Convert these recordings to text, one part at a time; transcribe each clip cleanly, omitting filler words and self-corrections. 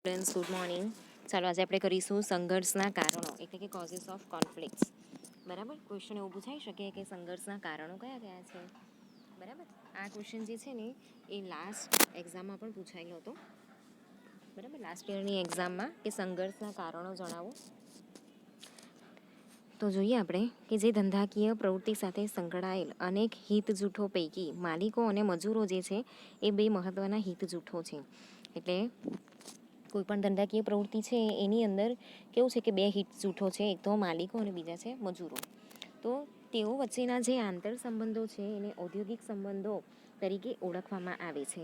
Students good morning. ચાલો આજે આપણે કરીશું સંઘર્ષના કારણો એટલે કે કોઝિસ ઓફ કોન્ફ્લિક્ટ્સ. બરાબર, ક્વેશ્ચન એવું પૂછાઈ શકે કે સંઘર્ષના કારણો કયા કયા છે. બરાબર, આ ક્વેશ્ચન જે છે ને એ લાસ્ટ એક્ઝામમાં પણ પૂછાયેલો હતો. બરાબર, લાસ્ટ યરની એક્ઝામમાં કે સંઘર્ષના કારણો જણાવો. તો જોઈએ આપણે કે જે ધંધાકીય પ્રવૃત્તિ સાથે સંકળાયેલ અનેક હિત જૂથો પૈકી માલિકો અને મજૂરો જે છે એ બે મહત્વના હિત જૂથો છે. એટલે કોઈ પણ ધંધાકીય પ્રવૃત્તિ છે એની અંદર કેવું છે કે બે હિત જૂથો છે, એક તો માલિકો અને બીજા છે મજૂરો. તો તેઓ વચ્ચેના જે આંતર સંબંધો છે એને ઔદ્યોગિક સંબંધો તરીકે ઓળખવામાં આવે છે.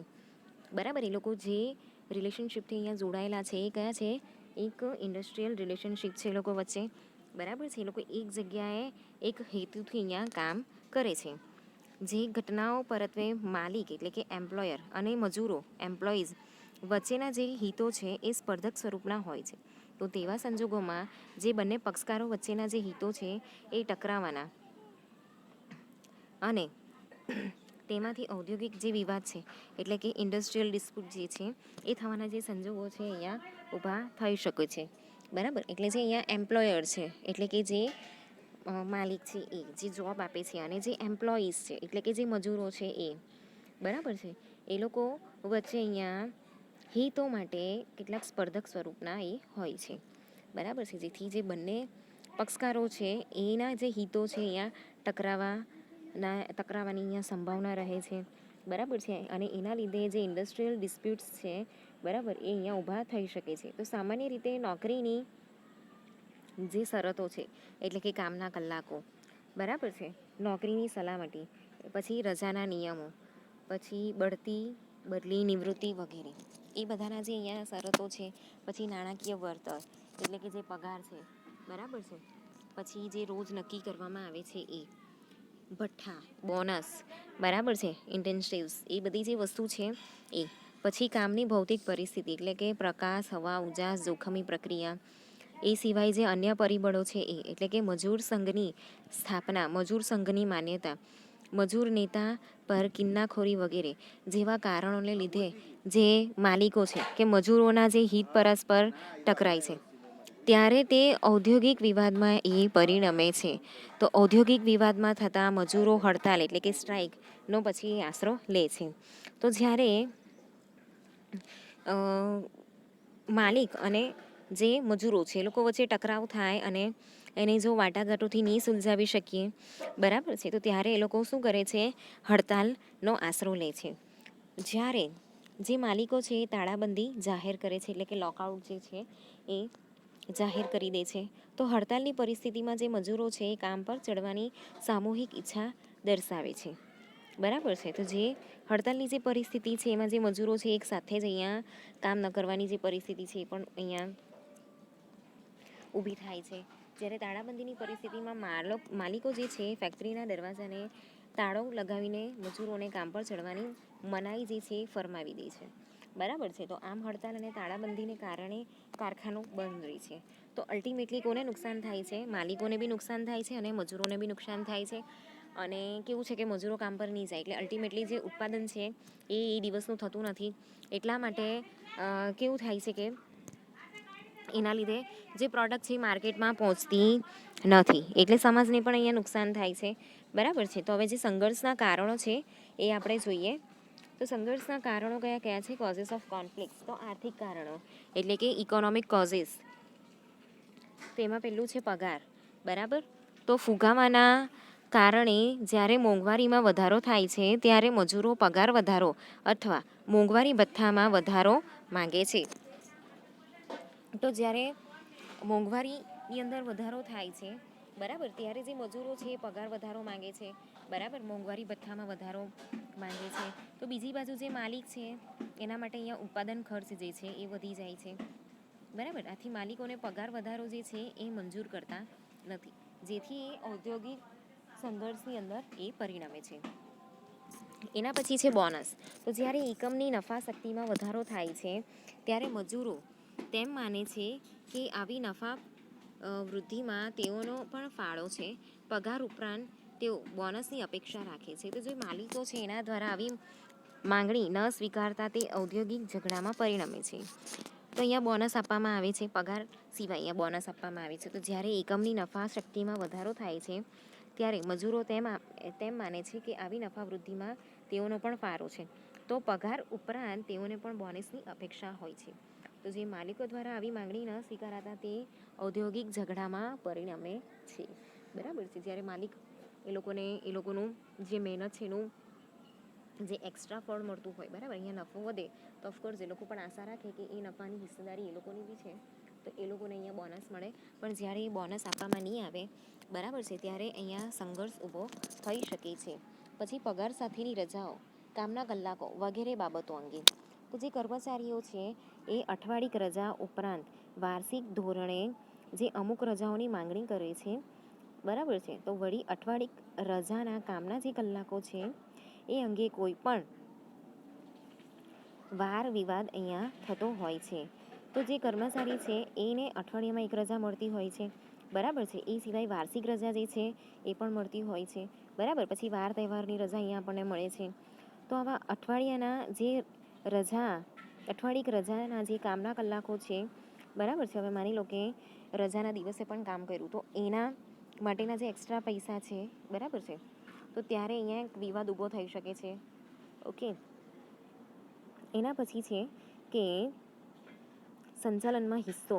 બરાબર, એ લોકો જે રિલેશનશિપથી અહીંયા જોડાયેલા છે એ કયા છે? એક ઇન્ડસ્ટ્રીયલ રિલેશનશિપ છે એ લોકો વચ્ચે. બરાબર છે, એ લોકો એક જગ્યાએ એક હેતુથી અહીંયા કામ કરે છે. જે ઘટનાઓ પરત્વે માલિક એટલે કે એમ્પ્લોયર અને મજૂરો એમ્પ્લોઈઝ વચ્ચેના જે હિતો છે એ સ્પર્ધક સ્વરૂપના હોય છે. તો તેવા સંજોગોમાં જે બંને પક્ષકારો વચ્ચેના જે હિતો છે એ ટકરાવાના અને તેમાંથી ઔદ્યોગિક જે વિવાદ છે એટલે કે ઇન્ડસ્ટ્રીયલ ડિસ્પ્યુટ જે છે એ થવાના જે સંજોગો છે અહીંયા ઊભા થઈ શકે છે. બરાબર, એટલે જે અહીંયા એમ્પ્લોયર છે એટલે કે જે માલિક છે એ જે જોબ આપે છે અને જે એમ્પ્લોઈઝ છે એટલે કે જે મજૂરો છે એ, બરાબર છે, એ લોકો વચ્ચે અહીંયા હિતો માટે કેટલાક સ્પર્ધક સ્વરૂપના એ હોય છે. બરાબર છે, જેથી જે બંને પક્ષકારો છે એના જે હિતો છે અહીંયા ટકરાવાની અહીંયા સંભાવના રહે છે. બરાબર છે, અને એના લીધે જે ઇન્ડસ્ટ્રીયલ ડિસ્પ્યુટ્સ છે બરાબર એ અહીંયા ઊભા થઈ શકે છે. તો સામાન્ય રીતે નોકરીની જે શરતો છે એટલે કે કામના કલાકો, બરાબર છે, નોકરીની સલામતી, પછી રજાના નિયમો, પછી બઢતી બદલી નિવૃત્તિ વગેરે એ બધાના જે અહીંયા શરતો છે. પછી નાણાકીય વળતર એટલે કે જે પગાર છે, બરાબર છે, પછી જે રોજ નક્કી કરવામાં આવે છે એ ભઠ્ઠા, બોનસ, બરાબર છે, ઇન્ટેન્સિવ્સ, એ બધી જે વસ્તુ છે એ, પછી કામની ભૌતિક પરિસ્થિતિ એટલે કે પ્રકાશ, હવા, ઉજાસ, જોખમી પ્રક્રિયા, એ સિવાય જે અન્ય પરિબળો છે એ એટલે કે મજૂર સંઘની સ્થાપના, મજૂર સંઘની માન્યતા, મજૂર નેતા પર કિન્નાખોરી વગેરે જેવા કારણોને લીધે જે માલિકો છે કે મજૂરોના જે હિત પરસ્પર ટકરાય છે ત્યારે તે ઔદ્યોગિક વિવાદમાં એ પરિણમે છે. તો ઔદ્યોગિક વિવાદમાં થતા મજૂરો હડતાલ એટલે કે સ્ટ્રાઇકનો પછી આશરો લે છે. તો જ્યારે માલિક અને જે મજૂરો છે એ લોકો વચ્ચે ટકરાવ થાય અને એને જો વાટાઘાટોથી નહીં સુલઝાવી શકીએ, બરાબર છે, તો ત્યારે એ લોકો શું કરે છે? હડતાલનો આશરો લે છે. જ્યારે જે માલિકો છે એ તાળાબંધી જાહેર કરે છે એટલે કે લોકઆઉટ જે છે એ જાહેર કરી દે છે. તો હડતાલની પરિસ્થિતિમાં જે મજૂરો છે એ કામ પર ચડવાની સામૂહિક ઈચ્છા દર્શાવે છે. બરાબર છે, તો જે હડતાલની જે પરિસ્થિતિ છે એમાં જે મજૂરો છે એક સાથે જ અહીંયા કામ ન કરવાની જે પરિસ્થિતિ છે એ પણ અહીંયા ઊભી થાય છે. જ્યારે તાળાબંધીની પરિસ્થિતિમાં માલિકો જે છે ફેક્ટરીના દરવાજાને તાળો લગાવીને મજૂરોને કામ પર ચડવાની મનાઈ જે છે એ ફરમાવી દે છે. બરાબર છે, તો આમ હડતાલ અને તાળાબંધીને કારણે કારખાનું બંધ રહે છે. તો અલ્ટિમેટલી કોને નુકસાન થાય છે? માલિકોને બી નુકસાન થાય છે અને મજૂરોને બી નુકસાન થાય છે. અને કેવું છે કે મજૂરો કામ પર નહીં જાય એટલે અલ્ટિમેટલી જે ઉત્પાદન છે એ દિવસનું થતું નથી. એટલા માટે કેવું થાય છે કે એના લીધે જે પ્રોડક્ટ છે એ માર્કેટમાં પહોંચતી નથી, એટલે સમાજને પણ અહીંયા નુકસાન થાય છે. બરાબર છે, તો હવે જે સંઘર્ષના કારણો છે એ આપણે જોઈએ. તો સંઘર્ષના કારણો કયા કયા છે? Causes of conflicts. તો આર્થિક કારણો એટલે કે ઇકોનોમિક કોઝિસ. તો એમાં પહેલું છે પગાર. બરાબર, તો ફુગાવાના કારણે જ્યારે મોંઘવારીમાં વધારો થાય છે ત્યારે મજૂરો પગાર વધારો અથવા મોંઘવારી ભથ્થામાં વધારો માંગે છે. તો જ્યારે મોંઘવારીની અંદર વધારો થાય છે, બરાબર, ત્યારે જે મજૂરો છે એ પગાર વધારો માંગે છે. બરાબર, મોંઘવારી ભથ્થામાં વધારો માંગે છે. તો બીજી બાજુ જે માલિક છે એના માટે અહીંયા ઉત્પાદન ખર્ચ જે છે એ વધી જાય છે. બરાબર, આથી માલિકોને પગાર વધારો જે છે એ મંજૂર કરતા નથી, જેથી એ ઔદ્યોગિક સંઘર્ષની અંદર એ પરિણમે છે. એના પછી છે બોનસ. તો જ્યારે એકમની નફા શક્તિમાં વધારો થાય છે ત્યારે મજૂરો તેમ માને છે કે આવી નફા વૃદ્ધિમાં તેઓનો પણ ફાળો છે. પગાર ઉપરાંત તેઓ બોનસની અપેક્ષા રાખે છે. તો જે માલિકો છે એના દ્વારા આવી માંગણી ન સ્વીકારતા તે ઔદ્યોગિક ઝઘડામાં પરિણમે છે. તો અહીંયા બોનસ આપવામાં આવે છે, પગાર સિવાય અહીંયા બોનસ આપવામાં આવે છે. તો જ્યારે એકમની નફા શક્તિમાં વધારો થાય છે ત્યારે મજૂરો તેમ માને છે કે આવી નફા વૃદ્ધિમાં તેઓનો પણ ફાળો છે. તો પગાર ઉપરાંત તેઓને પણ બોનસની અપેક્ષા હોય છે. તો જે માલિકો દ્વારા આવી માંગણી ન સ્વીકારાતા તે ઔદ્યોગિક ઝઘડામાં પરિણમે છે. બરાબર છે. જ્યારે માલિક એ લોકોનું જે મહેનત છે એનું જે એક્સ્ટ્રા ફળ મળતું હોય, બરાબર, અહીંયા નફો વધે તો ઓફકોર્સ એ લોકો પણ આશા રાખે કે એ નફાની હિસ્સેદારી એ લોકોની બી છે, તો એ લોકોને અહીંયા બોનસ મળે. પણ જ્યારે એ બોનસ આપવામાં નહીં આવે, બરાબર છે, ત્યારે અહીંયા સંઘર્ષ ઊભો થઈ શકે છે. પછી પગાર સાથેની રજાઓ, કામના કલાકો વગેરે બાબતો અંગે. તો જે કર્મચારીઓ છે એ અઠવાડિક રજા ઉપરાંત વાર્ષિક ધોરણે જે અમુક રજાઓની માંગણી કરે છે, બરાબર છે, તો વળી અઠવાડિક રજાના કામના જે કલાકો છે એ અંગે કોઈ પણ વાર વિવાદ અહીંયા થતો હોય છે. તો જે કર્મચારી છે એને અઠવાડિયામાં એક રજા મળતી હોય છે, બરાબર છે. એ સિવાય વાર્ષિક રજા જે છે એ પણ મળતી હોય છે, બરાબર. પછી વાર તહેવારની રજા અહીંયા આપણને મળે છે. તો આવા અઠવાડિક રજાના જે કામના કલાકો છે, બરાબર છે. હવે માની લો કે રજાના દિવસે પણ કામ કર્યું તો એના માટેના જે એક્સ્ટ્રા પૈસા છે, બરાબર છે, તો ત્યારે અહીંયા એક વિવાદ ઊભો થઈ શકે છે. ઓકે. એના પછી છે કે સંચાલનમાં હિસ્સો,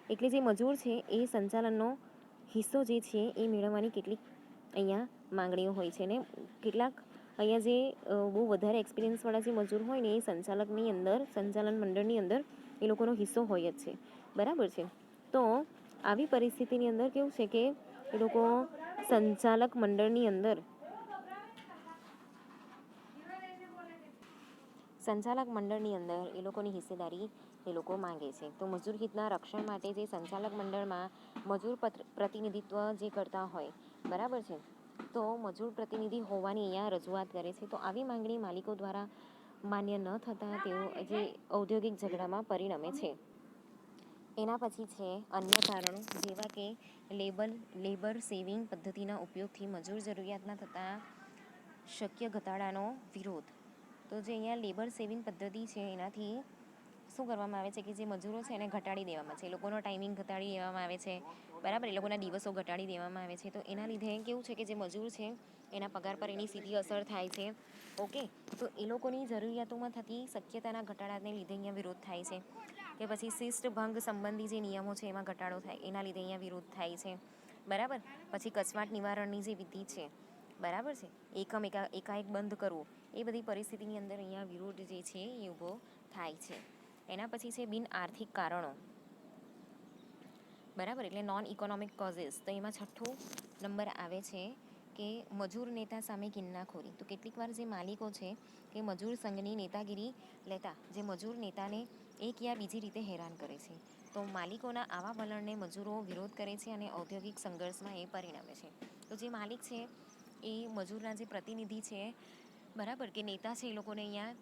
એટલે જે મજૂર છે એ સંચાલનનો હિસ્સો જે છે એ મેળવવાની કેટલીક અહીંયા માંગણીઓ હોય છે. ને કેટલાક અહીંયા જે બહુ વધારે એક્સપિરિયન્સવાળા જે મજૂર હોય ને એ સંચાલન મંડળની અંદર એ લોકોનો હિસ્સો હોય જ છે, બરાબર છે. તો આવી પરિસ્થિતિની અંદર કેવું છે કે એ લોકો સંચાલક મંડળની અંદર એ લોકોની હિસ્સેદારી એ લોકો માંગે છે. તો મજૂર હિતના રક્ષણ માટે જે સંચાલક મંડળમાં મજૂર પ્રતિનિધિત્વ જે કરતા હોય, બરાબર છે, તો મજૂર પ્રતિનિધિ હોવાની અહીંયા રજૂઆત કરે છે. તો આવી માંગણી માલિકો દ્વારા માન્ય ન થતાં તેઓ જે ઔદ્યોગિક ઝઘડામાં પરિણમે છે. એના પછી છે અન્ય કારણો, જેવા કે લેબર સેવિંગ પદ્ધતિના ઉપયોગથી મજૂર જરૂરિયાતના થતા શક્ય ઘટાડાનો વિરોધ. તો જે અહીંયા લેબર સેવિંગ પદ્ધતિ છે એનાથી શું કરવામાં આવે છે કે જે મજૂરો છે એને ઘટાડી દેવામાં છે, એ લોકોનો ટાઈમિંગ ઘટાડી દેવામાં આવે છે, બરાબર, એ લોકોના દિવસો ઘટાડી દેવામાં આવે છે. તો એના લીધે કેવું છે કે જે મજૂર છે એના પગાર પર એની સીધી અસર થાય છે. ઓકે. તો એ લોકોની જરૂરિયાતોમાં થતી શક્યતાના ઘટાડાને લીધે અહીંયા વિરોધ થાય છે. કે પછી શિસ્ત ભંગ સંબંધી જે નિયમો છે એમાં ઘટાડો થાય, એના લીધે અહીંયા વિરોધ થાય છે, બરાબર. પછી કચવાટ નિવારણની જે વિધિ છે, બરાબર છે, એકાએક બંધ કરવું, એ બધી પરિસ્થિતિની અંદર અહીંયા વિરોધ જે છે એ ઊભો થાય છે. એના પછી છે બિન આર્થિક કારણો, બરાબર, એટલે નોન ઇકોનોમિક કોઝિસ. તો એમાં 6 નંબર આવે છે કે મજૂર નેતા સામે કિન્નાખોરી. તો કેટલીક વાર જે માલિકો છે કે મજૂર સંઘની નેતાગીરી લેતા જે મજૂર નેતાને એક યા બીજી રીતે હેરાન કરે છે. તો માલિકોના આવા વલણને મજૂરો વિરોધ કરે છે અને ઔદ્યોગિક સંઘર્ષમાં એ પરિણમે છે. તો જે માલિક છે એ મજૂરના જે પ્રતિનિધિ છે, બરાબર, કે નેતા છે, એ લોકોને અહીંયા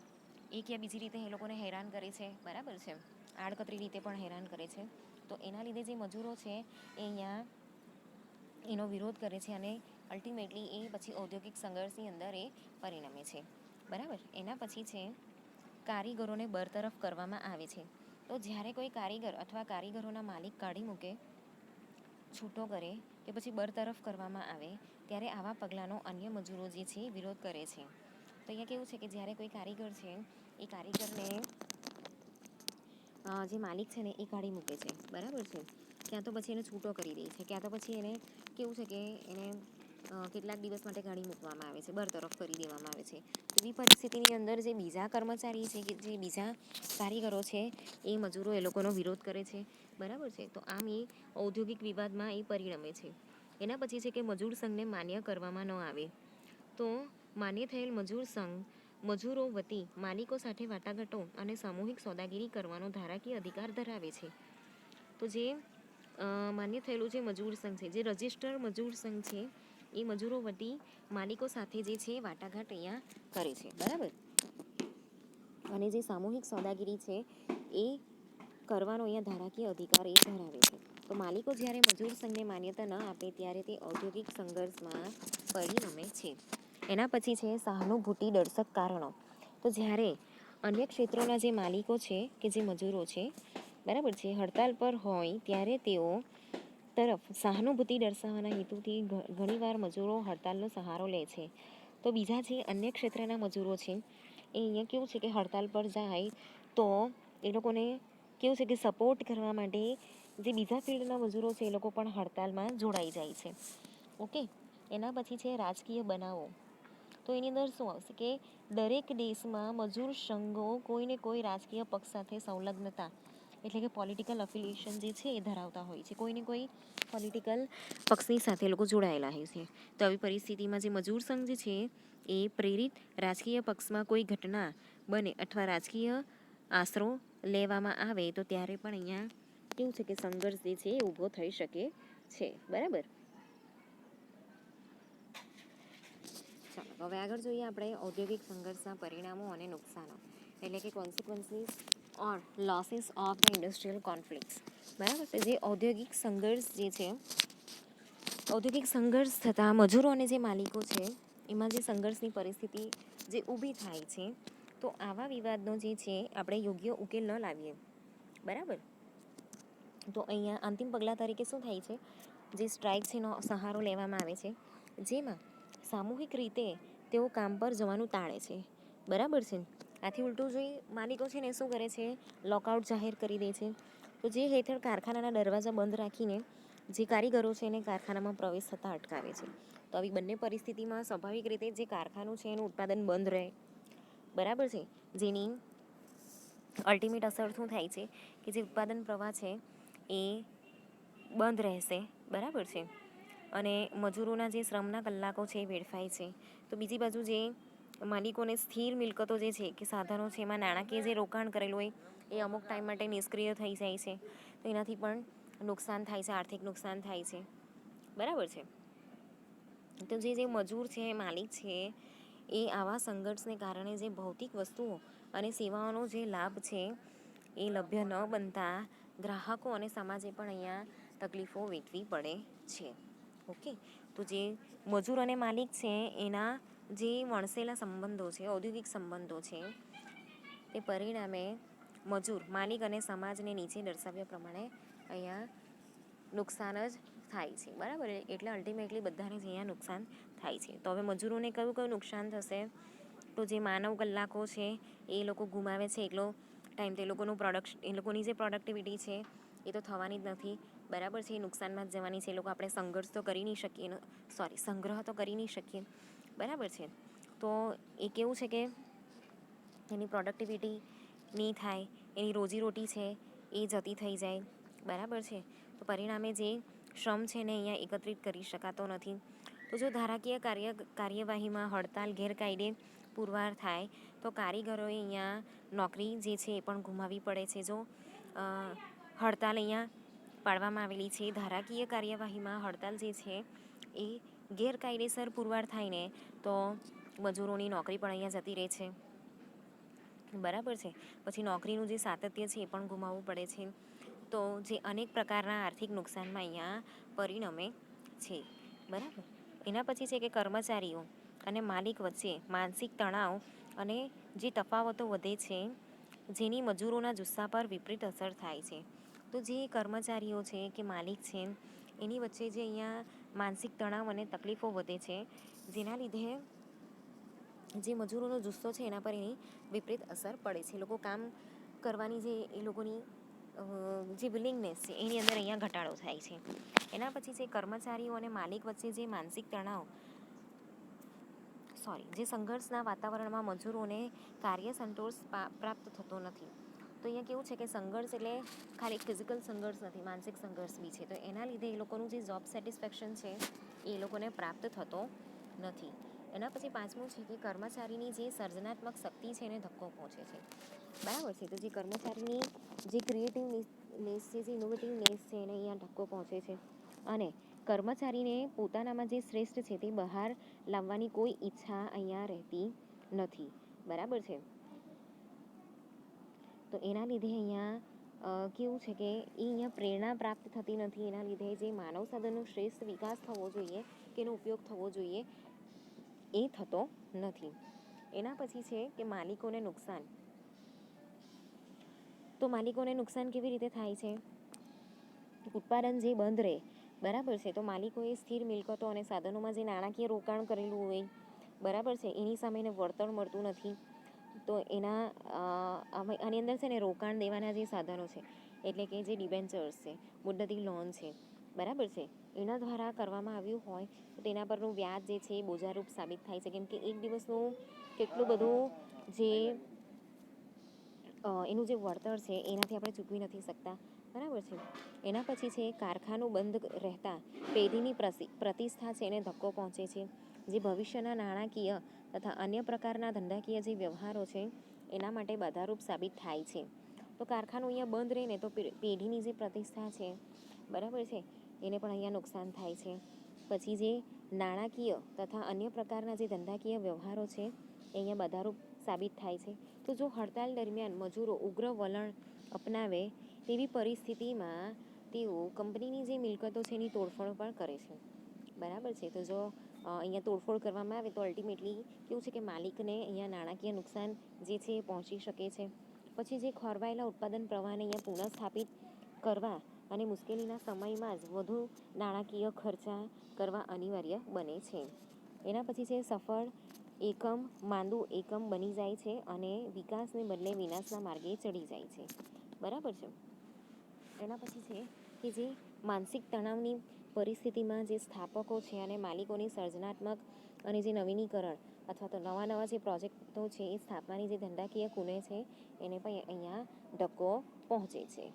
એક યા બીજી રીતે એ લોકોને હેરાન કરે છે, બરાબર છે, આડકતરી રીતે પણ હેરાન કરે છે. તો એના લીધે જે મજૂરો છે એ અહીંયા એનો વિરોધ કરે છે અને અલ્ટિમેટલી એ પછી ઔદ્યોગિક સંઘર્ષની અંદર એ પરિણમે છે, બરાબર. એના પછી છે કારીગરોને બરતરફ કરવામાં આવે છે. તો જ્યારે કોઈ કારીગર અથવા કારીગરોના માલિક કાઢી મૂકે, છૂટો કરે કે પછી બરતરફ કરવામાં આવે ત્યારે આવા પગલાંનો અન્ય મજૂરો જે છે વિરોધ કરે છે. તો અહીંયા કેવું છે કે જ્યારે કોઈ કારીગર છે એ કારીગરને જે માલિક છે ને એ કાઢી મૂકે છે, બરાબર છે, ક્યાં તો પછી એને છૂટો કરી દે છે, ક્યાં તો પછી એને કેવું છે કે એને કેટલાક દિવસ માટે કાઢી મૂકવામાં આવે છે, બરતરફ કરી દેવામાં આવે છે. એવી પરિસ્થિતિની અંદર જે બીજા કર્મચારી છે કે જે બીજા કારીગરો છે એ મજૂરો એ લોકોનો વિરોધ કરે છે, બરાબર છે. તો આમ એ ઔદ્યોગિક વિવાદમાં એ પરિણમે છે. એના પછી છે કે મજૂર સંઘને માન્ય કરવામાં ન આવે. તો માન્ય થયેલ મજૂર સંઘ મજૂરો વતી માલિકો સાથે વાટાઘાટો અને સામૂહિક સોદાગીરી કરવાનો ધારાકીય અધિકાર ધરાવે છે. તો જે માન્ય થયેલું જે મજૂર સંઘ છે, જે રજિસ્ટર મજૂર સંઘ છે, એ મજૂરો વતી માલિકો સાથે જે છે વાટાઘાટ અહીંયા કરે છે, બરાબર. અને જે સામૂહિક સોદાગીરી છે એ કરવાનો અહીંયા ધારાકીય અધિકાર એ ધરાવે છે. તો માલિકો જ્યારે મજૂર સંઘને માન્યતા ન આપે ત્યારે તે ઔદ્યોગિક સંઘર્ષમાં પરિણમે છે. એના પછી છે સહાનુભૂતિ દર્શક કારણો. તો જ્યારે અન્ય ક્ષેત્રોના જે માલિકો છે કે જે મજૂરો છે, બરાબર છે, હડતાલ પર હોય ત્યારે તેઓ તરફ સહાનુભૂતિ દર્શાવવાના હેતુથી ઘણીવાર મજૂરો હડતાલનો સહારો લે છે. તો બીજા જે અન્ય ક્ષેત્રના મજૂરો છે એ અહીંયા કેવું છે કે હડતાલ પર જાય તો એ લોકોને કેવું છે કે સપોર્ટ કરવા માટે જે બીજા ફિલ્ડના મજૂરો છે એ લોકો પણ હડતાલમાં જોડાઈ જાય છે. ઓકે, એના પછી છે રાજકીય બનાવો. તો એની અંદર શું આવશે કે દરેક દેશમાં મજૂર સંઘો કોઈને કોઈ રાજકીય પક્ષ સાથે સંલગ્નતા એટલે કે પોલિટિકલ અફિલિએશન જે છે એ ધરાવતા હોય છે. કોઈને કોઈ પોલિટિકલ પક્ષની સાથે લોકો જોડાયેલા હોય છે. તો આવી પરિસ્થિતિમાં જે મજૂર સંઘ જે છે એ પ્રેરિત રાજકીય પક્ષમાં કોઈ ઘટના બને અથવા રાજકીય આશરો લેવામાં આવે તો ત્યારે પણ અહીંયા કેવું છે કે સંઘર્ષ જે છે એ ઊભો થઈ શકે છે. બરાબર. ચાલો હવે આગળ જોઈએ આપણે ઔદ્યોગિક સંઘર્ષના પરિણામો અને નુકસાનો, એટલે કે consequences or losses of the industrial conflicts. બરાબર. તો જે ઔદ્યોગિક સંઘર્ષ જે છે, ઔદ્યોગિક સંઘર્ષ થતાં મજૂરો અને જે માલિકો છે એમાં જે સંઘર્ષની પરિસ્થિતિ જે ઊભી થાય છે, તો આવા વિવાદનો જે છે આપણે યોગ્ય ઉકેલ ન લાવીએ, બરાબર, તો અહીંયા અંતિમ પગલાં તરીકે શું થાય છે, જે સ્ટ્રાઇક છે એનો સહારો લેવામાં આવે છે, જેમાં સામૂહિક રીતે તેઓ કામ પર જવાનું ટાળે છે. બરાબર છે. આથી ઉલટું જોઈ માલિકો છે ને શું કરે છે, લોકઆઉટ જાહેર કરી દે છે. તો જે હેઠળ કારખાનાના દરવાજા બંધ રાખીને જે કારીગરો છે એને કારખાનામાં પ્રવેશ થતાં અટકાવે છે. તો આવી બંને પરિસ્થિતિમાં સ્વાભાવિક રીતે જે કારખાનું છે એનું ઉત્પાદન બંધ રહે. બરાબર છે. જેની અલ્ટિમેટ અસર શું થાય છે કે જે ઉત્પાદન પ્રવાહ છે એ બંધ રહેશે. બરાબર છે. અને મજૂરોના જે શ્રમના કલાકો છે એ વેડફાય છે. તો બીજી બાજુ જે માલિકોને સ્થિર મિલકતો જે છે કે સાધનો છે એમાં નાણાકીય જે રોકાણ કરેલું હોય એ અમુક ટાઈમ માટે નિષ્ક્રિય થઈ જાય છે. તો એનાથી પણ નુકસાન થાય છે, આર્થિક નુકસાન થાય છે. બરાબર છે. તો જે મજૂર છે, માલિક છે, એ આવા સંઘર્ષને કારણે જે ભૌતિક વસ્તુઓ અને સેવાઓનો જે લાભ છે એ લભ્ય ન બનતા ગ્રાહકો અને સમાજે પણ અહીંયા તકલીફો વેઠવી પડે છે. ઓકે, તો જે મજૂર અને માલિક છે એના જે વણસેલા સંબંધો છે, ઔદ્યોગિક સંબંધો છે, એ પરિણામે મજૂર, માલિક અને સમાજને નીચે દર્શાવ્યા પ્રમાણે અહીંયા નુકસાન જ થાય છે. બરાબર. એટલે અલ્ટિમેટલી બધાને જ અહીંયા નુકસાન થાય છે. તો હવે મજૂરોને કયું કયું નુકસાન થશે, તો જે માનવ કલાકો છે એ લોકો ગુમાવે છે એટલો ટાઈમ, તો એ લોકોની જે પ્રોડક્ટિવિટી છે એ તો થવાની જ નથી. બરાબર છે. એ નુકસાનમાં જ જવાની છે. એ લોકો આપણે સંઘર્ષ તો કરી નહીં શકીએ, સંગ્રહ તો કરી નહીં શકીએ. બરાબર છે. તો એ કેવું છે કે એની પ્રોડક્ટિવિટી નહીં થાય, એની રોજીરોટી છે એ જતી થઈ જાય. બરાબર છે. તો પરિણામે જે શ્રમ છે ને અહીંયા એકત્રિત કરી શકાતો નથી. તો જો ધારાકીય કાર્યવાહીમાં હડતાલ ગેરકાયદે પુરવાર થાય તો કારીગરોએ અહીંયા નોકરી જે છે એ પણ ગુમાવવી પડે છે. જો હડતાલ અહીંયા પાડવામાં આવેલી છે, ધારાકીય કાર્યવાહીમાં હડતાલ જે છે એ ગેરકાયદેસર પુરવાર થાય ને તો મજૂરોની નોકરી પણ અહીંયા જતી રહે છે. બરાબર છે. પછી નોકરીનું જે સાતત્ય છે એ પણ ગુમાવવું પડે છે. તો જે અનેક પ્રકારના આર્થિક નુકસાનમાં અહીંયા પરિણમે છે. બરાબર. એના પછી છે કે કર્મચારીઓ અને માલિક વચ્ચે માનસિક તણાવ અને જે તફાવતો વધે છે, જેની મજૂરોના જુસ્સા પર વિપરીત અસર થાય છે. તો જે કર્મચારીઓ છે કે માલિક છે એની વચ્ચે જે અહીંયા માનસિક તણાવ અને તકલીફો વધે છે, જેના લીધે જે મજૂરોનો જુસ્સો છે એના પર એની વિપરીત અસર પડે છે. લોકો કામ કરવાની જે એ લોકોની જે વિલિંગનેસ છે એની અંદર અહીંયા ઘટાડો થાય છે. એના પછી છે કર્મચારીઓ અને માલિક વચ્ચે જે માનસિક તણાવ જે સંઘર્ષના વાતાવરણમાં મજૂરોને કાર્ય સંતોષ પ્રાપ્ત થતો નથી. તો અહીંયા કેવું છે કે સંઘર્ષ એટલે ખાલી ફિઝિકલ સંઘર્ષ નથી, માનસિક સંઘર્ષ બી છે. તો એના લીધે એ લોકોનું જે જોબ સેટિસ્ફેક્શન છે એ લોકોને પ્રાપ્ત થતો નથી. એના પછી પાંચમું છે કે કર્મચારીની જે સર્જનાત્મક શક્તિ છે એને ધક્કો પહોંચે છે. બરાબર છે. તો જે કર્મચારીની જે ક્રિએટિવનેસ છે, જે ઇનોવેટિવનેસ છે એને અહીંયા ધક્કો પહોંચે છે. અને કર્મચારીને પોતાનામાં જે શ્રેષ્ઠ છે તે બહાર લાવવાની કોઈ ઈચ્છા અહીંયા રહેતી નથી. બરાબર છે. તો એના લીધે અહીંયા કેવું છે કે એ અહીંયા પ્રેરણા પ્રાપ્ત થતી નથી. એના લીધે જે માનવ સાધનનો શ્રેષ્ઠ વિકાસ થવો જોઈએ, કે એનો ઉપયોગ થવો જોઈએ, એ થતો નથી. એના પછી છે કે માલિકોને નુકસાન. તો માલિકોને નુકસાન કેવી રીતે થાય છે? ઉત્પાદન જે બંધ રહે, બરાબર છે, તો માલિકોએ સ્થિર મિલકતો અને સાધનોમાં જે નાણાકીય રોકાણ કરેલું હોય, બરાબર છે, એની સામે એને વળતર મળતું નથી. તો આની અંદર છે ને રોકાણ દેવાના જે સાધનો છે, એટલે કે જે ડિબેન્ચર્સ છે, મુદ્દતી લોન છે, બરાબર છે, એના દ્વારા કરવામાં આવ્યું હોય તો તેના પરનું વ્યાજ જે છે એ બોજારૂપ સાબિત થાય છે. કેમ કે એક દિવસનું કેટલું બધું જે એનું જે વળતર છે એનાથી આપણે ચૂકવી નથી શકતા, બરાબર છે. એના પછી છે કારખાનું બંધ રહેતા પેઢીની પ્રતિષ્ઠા છે એને ધક્કો પહોંચે છે, જે ભવિષ્યના નાણાકીય તથા અન્ય પ્રકારના ધંધાકીય જે વ્યવહારો છે એના માટે બાધારૂપ સાબિત થાય છે. તો કારખાનું અહીંયા બંધ રહે ને તો પેઢીની જે પ્રતિષ્ઠા છે, બરાબર છે, એને પણ અહીંયા નુકસાન થાય છે. પછી જે નાણાકીય તથા અન્ય પ્રકારના જે ધંધાકીય વ્યવહારો છે એ અહીંયા બાધારૂપ સાબિત થાય છે. તો જો હડતાલ દરમિયાન મજૂરો ઉગ્ર વલણ અપનાવે તેવી પરિસ્થિતિમાં તેઓ કંપનીની જે મિલકતો છે એની તોડફોડ પણ કરે છે, બરાબર છે. તો જો અહીંયા તોડફોડ કરવામાં આવે તો અલ્ટિમેટલી કેવું છે કે માલિકને અહીંયા નાણાકીય નુકસાન જે છે એ પહોંચી શકે છે. પછી જે ખોરવાયેલા ઉત્પાદન પ્રવાહને અહીંયા પુનઃસ્થાપિત કરવા અને મુશ્કેલીના સમયમાં જ વધુ નાણાકીય ખર્ચા કરવા અનિવાર્ય બને છે. એના પછી છે સફળ એકમ માંદું એકમ બની જાય છે અને વિકાસને બદલે વિનાશના માર્ગે ચડી જાય છે, બરાબર છે. એના પછી છે કે જે માનસિક તણાવની પરિસ્થિતિમાં જે સ્થાપકો છે અને માલિકોની સર્જનાત્મક અને જે નવીનીકરણ અથવા તો નવા જે પ્રોજેક્ટો છે એ સ્થાપવાની જે ધંધાકીય કુને છે એને પણ અહીંયા ધક્કો પહોંચે છે.